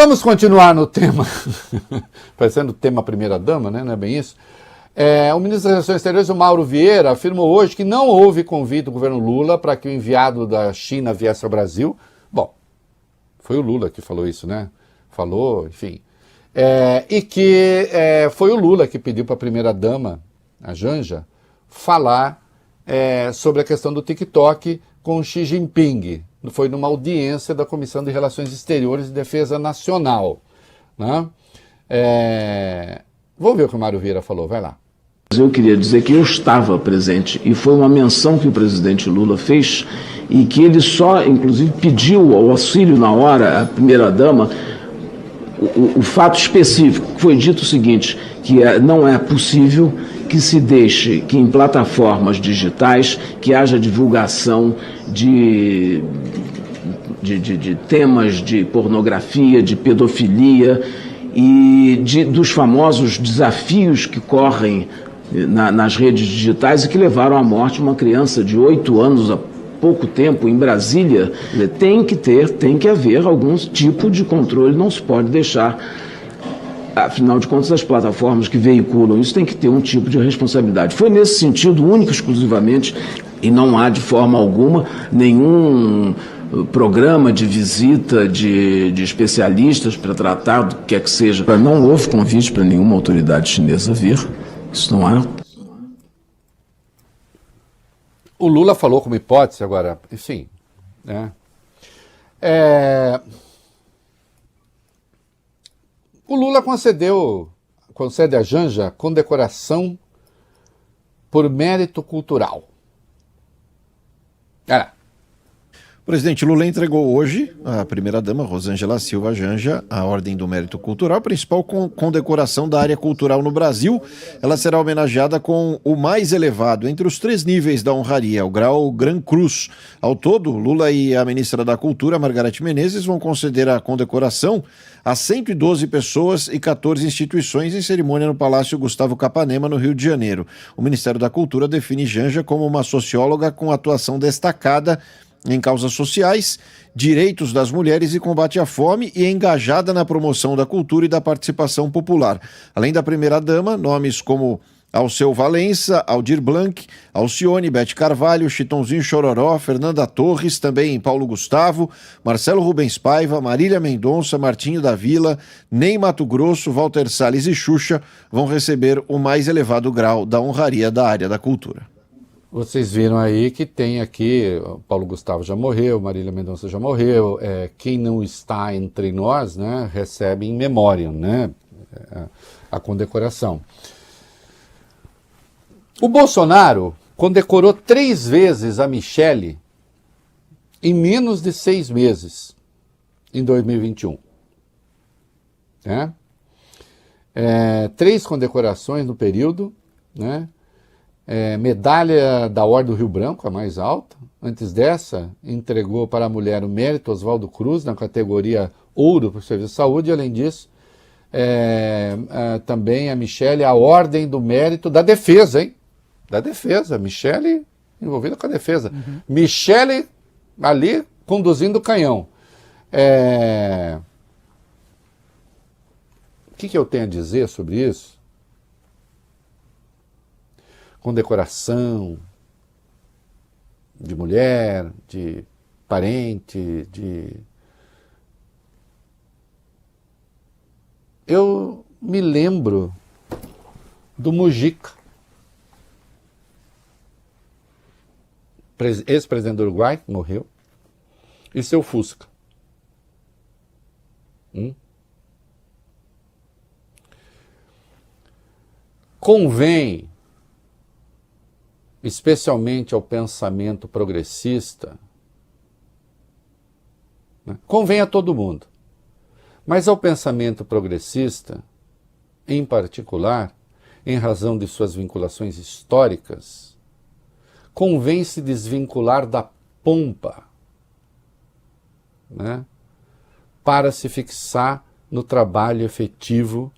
vamos continuar no tema, parecendo o tema primeira-dama, né? Não é bem isso? O ministro das Relações Exteriores, o Mauro Vieira, afirmou hoje que não houve convite do governo Lula para que o enviado da China viesse ao Brasil. Bom, foi o Lula que falou isso, né? Falou, enfim. E que foi o Lula que pediu para a primeira-dama, a Janja, falar sobre a questão do TikTok com o Xi Jinping. Foi numa audiência da Comissão de Relações Exteriores e Defesa Nacional. Né? Vamos ver o que o Mário Vieira falou, vai lá. Eu queria dizer que eu estava presente e foi uma menção que o presidente Lula fez e que ele só, inclusive, pediu ao auxílio na hora, a primeira-dama, o fato específico, que foi dito o seguinte, que não é possível que se deixe que em plataformas digitais que haja divulgação de temas de pornografia, de pedofilia e dos famosos desafios que correm nas redes digitais e que levaram à morte uma criança de 8 anos há pouco tempo em Brasília. Tem que haver algum tipo de controle, não se pode deixar. Afinal de contas, as plataformas que veiculam isso têm que ter um tipo de responsabilidade. Foi nesse sentido, único e exclusivamente, e não há de forma alguma nenhum programa de visita de especialistas para tratar do que quer que seja. Não houve convite para nenhuma autoridade chinesa vir. Isso não há. O Lula falou como hipótese agora, enfim, né? O Lula concede a Janja condecoração por mérito cultural. O presidente Lula entregou hoje à primeira-dama, Rosângela Silva Janja, a Ordem do Mérito Cultural, principal condecoração da área cultural no Brasil. Ela será homenageada com o mais elevado entre os 3 níveis da honraria, o grau Gran Cruz. Ao todo, Lula e a ministra da Cultura, Margareth Menezes, vão conceder a condecoração a 112 pessoas e 14 instituições em cerimônia no Palácio Gustavo Capanema, no Rio de Janeiro. O Ministério da Cultura define Janja como uma socióloga com atuação destacada em causas sociais, direitos das mulheres e combate à fome, e engajada na promoção da cultura e da participação popular. Além da primeira-dama, nomes como Alceu Valença, Aldir Blanc, Alcione, Bete Carvalho, Chitãozinho Chororó, Fernanda Torres, também Paulo Gustavo, Marcelo Rubens Paiva, Marília Mendonça, Martinho da Vila, Ney Mato Grosso, Walter Salles e Xuxa vão receber o mais elevado grau da honraria da área da cultura. Vocês viram aí que tem aqui, Paulo Gustavo já morreu, Marília Mendonça já morreu, quem não está entre nós, né, recebe em memória, né, a condecoração. O Bolsonaro condecorou 3 vezes a Michele em menos de 6 meses, em 2021. 3 condecorações no período, né? Medalha da Ordem do Rio Branco, a mais alta. Antes dessa, entregou para a mulher o mérito Oswaldo Cruz, na categoria Ouro para o Serviço de Saúde, e além disso, também a Michele a Ordem do Mérito da Defesa, hein? Da Defesa, Michele envolvida com a defesa. Uhum. Michele ali conduzindo o canhão. O que eu tenho a dizer sobre isso? Condecoração de mulher, de parente, Eu me lembro do Mujica, ex-presidente do Uruguai, morreu, e seu Fusca. Convém, especialmente ao pensamento progressista, né? Convém a todo mundo, mas ao pensamento progressista, em particular, em razão de suas vinculações históricas, convém se desvincular da pompa, né? Para se fixar no trabalho efetivo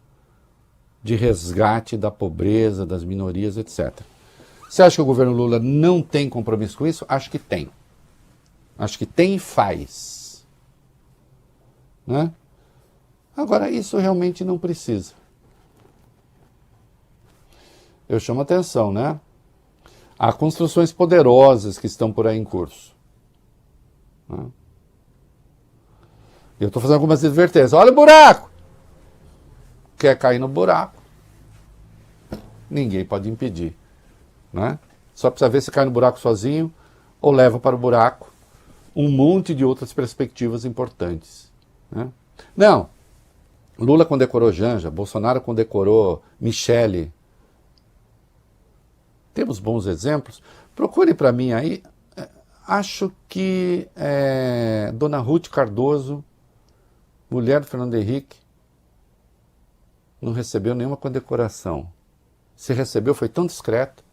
de resgate da pobreza, das minorias, etc. Você acha que o governo Lula não tem compromisso com isso? Acho que tem. Acho que tem e faz. Né? Agora, isso realmente não precisa. Eu chamo a atenção, né? Há construções poderosas que estão por aí em curso. Eu estou fazendo algumas advertências. Olha o buraco! Quer cair no buraco? Ninguém pode impedir. Né? Só precisa ver se cai no buraco sozinho ou leva para o buraco um monte de outras perspectivas importantes. Né? Não. Lula condecorou Janja, Bolsonaro condecorou Michele. Temos bons exemplos. Procure para mim aí. Acho que Dona Ruth Cardoso, mulher do Fernando Henrique, não recebeu nenhuma condecoração. Se recebeu, foi tão discreto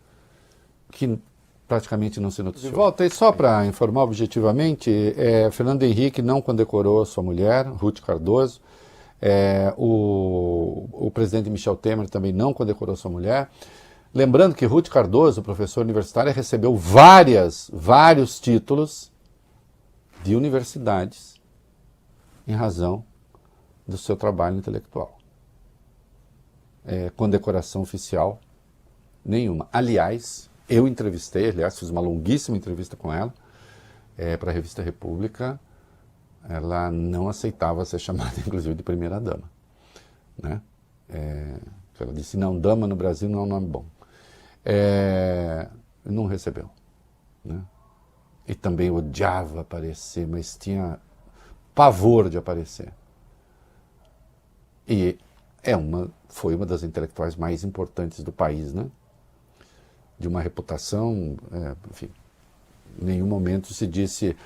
que praticamente não se noticiou. De volta, e só para informar objetivamente, Fernando Henrique não condecorou sua mulher, Ruth Cardoso. O presidente Michel Temer também não condecorou sua mulher. Lembrando que Ruth Cardoso, professora universitária, recebeu vários títulos de universidades em razão do seu trabalho intelectual. Condecoração oficial nenhuma. Aliás, eu entrevistei, fiz uma longuíssima entrevista com ela para a revista República. Ela não aceitava ser chamada, inclusive, de primeira-dama. Né? Ela disse, não, dama no Brasil não é um nome bom. Não recebeu. Né? E também odiava aparecer, mas tinha pavor de aparecer. E foi uma das intelectuais mais importantes do país, né? De uma reputação, enfim, em nenhum momento se disse,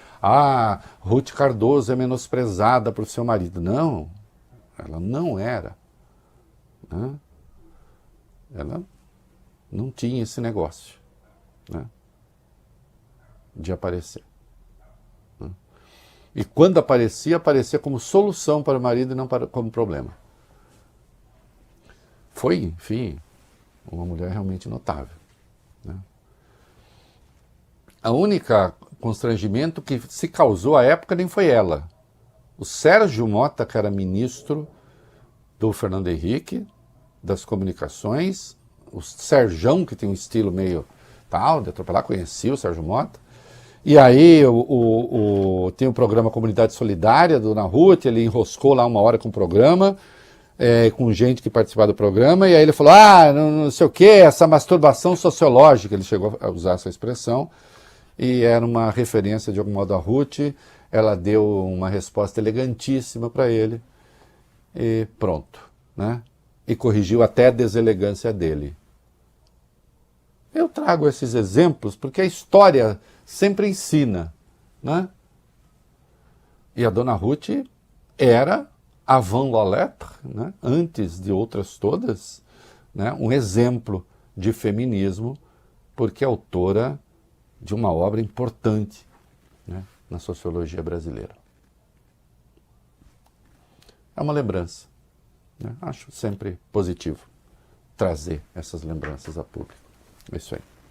Ruth Cardoso é menosprezada por seu marido. Não, ela não era. Né? Ela não tinha esse negócio, né? De aparecer. Né? E quando aparecia como solução para o marido e não como problema. Foi, enfim, uma mulher realmente notável. Né? A única constrangimento que se causou à época nem foi ela. O Sérgio Mota, que era ministro do Fernando Henrique, das comunicações, o Serjão, que tem um estilo meio tal, de atropelar, conhecia o Sérgio Mota. E aí tem o programa Comunidade Solidária, do Dona Ruth, ele enroscou lá uma hora com o programa, com gente que participava do programa, e aí ele falou, não sei o que, essa masturbação sociológica, ele chegou a usar essa expressão, e era uma referência de algum modo a Ruth, ela deu uma resposta elegantíssima para ele, e pronto, né? E corrigiu até a deselegância dele. Eu trago esses exemplos porque a história sempre ensina, né? E a Dona Ruth era avant la lettre, né? Antes de outras todas, né? Um exemplo de feminismo, porque é autora de uma obra importante, né? Na sociologia brasileira. É uma lembrança. Né? Acho sempre positivo trazer essas lembranças a público. É isso aí.